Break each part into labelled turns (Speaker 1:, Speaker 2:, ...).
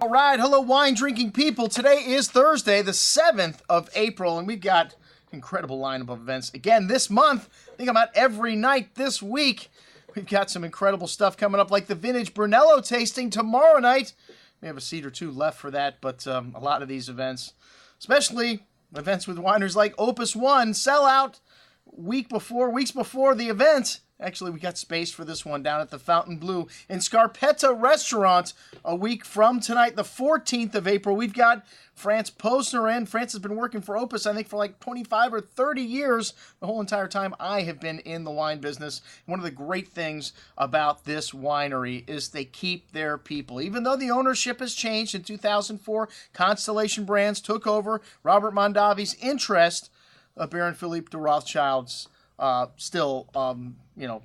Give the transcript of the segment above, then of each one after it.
Speaker 1: All right, hello wine drinking people. Today is Thursday, the 7th of April, and we've got an incredible lineup of events. Again, this month, I think about every night this week, we've got some incredible stuff coming up, like the Vintage Brunello tasting tomorrow night. We have a seat or two left for that, but a lot of these events, especially events with wineries like Opus One, sell out weeks before the event. Actually, we got space for this one down at the Fontainebleau in Scarpetta restaurant a week from tonight, the 14th of April. We've got France Posner in. France has been working for Opus, I think, for like 25 or 30 years, the whole entire time I have been in the wine business. One of the great things about this winery is they keep their people. Even though the ownership has changed in 2004, Constellation Brands took over Robert Mondavi's interest. Baron Philippe de Rothschild's still,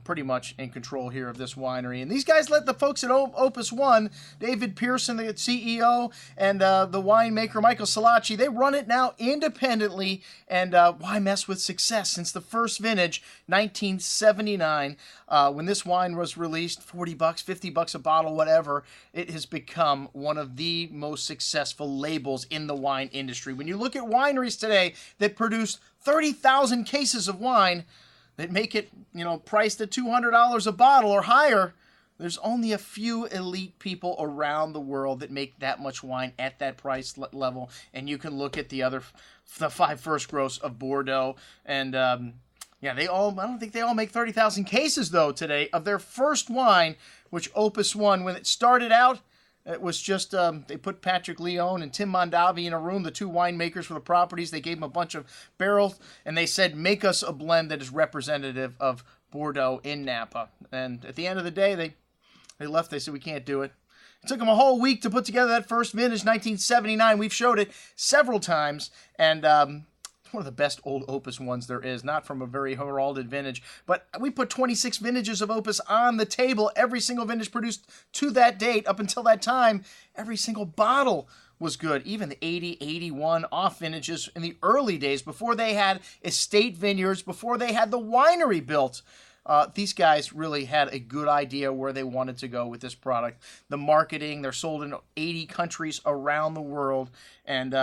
Speaker 1: pretty much in control here of this winery. And these guys let the folks at Opus One, David Pearson, the CEO, and the winemaker Michael Salacci, they run it now independently. And why mess with success? Since the first vintage, 1979, when this wine was released, $40, $50 a bottle, whatever, it has become one of the most successful labels in the wine industry. When you look at wineries today that produce 30,000 cases of wine that make it, priced at $200 a bottle or higher, there's only a few elite people around the world that make that much wine at that price level. And you can look at the five first gross of Bordeaux. And, I don't think they all make 30,000 cases, though, today of their first wine, which Opus One, when it started out, it was just, they put Patrick Leone and Tim Mondavi in a room, the two winemakers for the properties. They gave them a bunch of barrels, and they said, make us a blend that is representative of Bordeaux in Napa. And at the end of the day, they left. They said, we can't do it. It took them a whole week to put together that first vintage, 1979. We've showed it several times, and one of the best old Opus ones there is, not from a very heralded vintage, but we put 26 vintages of Opus on the table. Every single vintage produced to that date. Up until that time, every single bottle was good. Even the 80, 81 off vintages in the early days, before they had estate vineyards, before they had the winery built. These guys really had a good idea where they wanted to go with this product. The marketing, they're sold in 80 countries around the world, and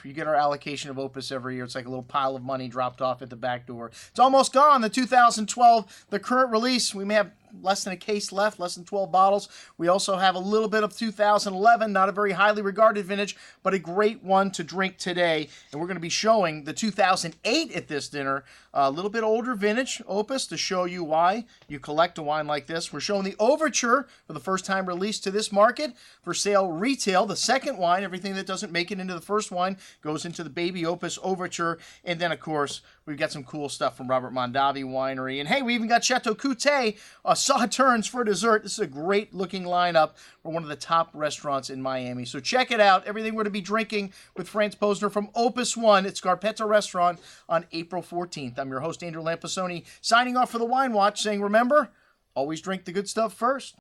Speaker 1: you get our allocation of Opus every year. It's like a little pile of money dropped off at the back door. It's almost gone. The 2012, the current release, we may have less than a case left, less than 12 bottles. We also have a little bit of 2011, not a very highly regarded vintage, but a great one to drink today. And we're going to be showing the 2008 at this dinner, a little bit older vintage Opus, to show you why you collect a wine like this. We're showing the Overture for the first time released to this market for sale retail. The second wine, everything that doesn't make it into the first wine, goes into the Baby Opus Overture. And then, of course, we've got some cool stuff from Robert Mondavi Winery. And hey, we even got Chateau Couttet, Sauternes for dessert. This is a great looking lineup for one of the top restaurants in Miami. So check it out. Everything we're to be drinking with France Posner from Opus One at Scarpetta Restaurant on April 14th. I'm your host, Andrew Lampasoni, signing off for the Wine Watch, saying, remember, always drink the good stuff first.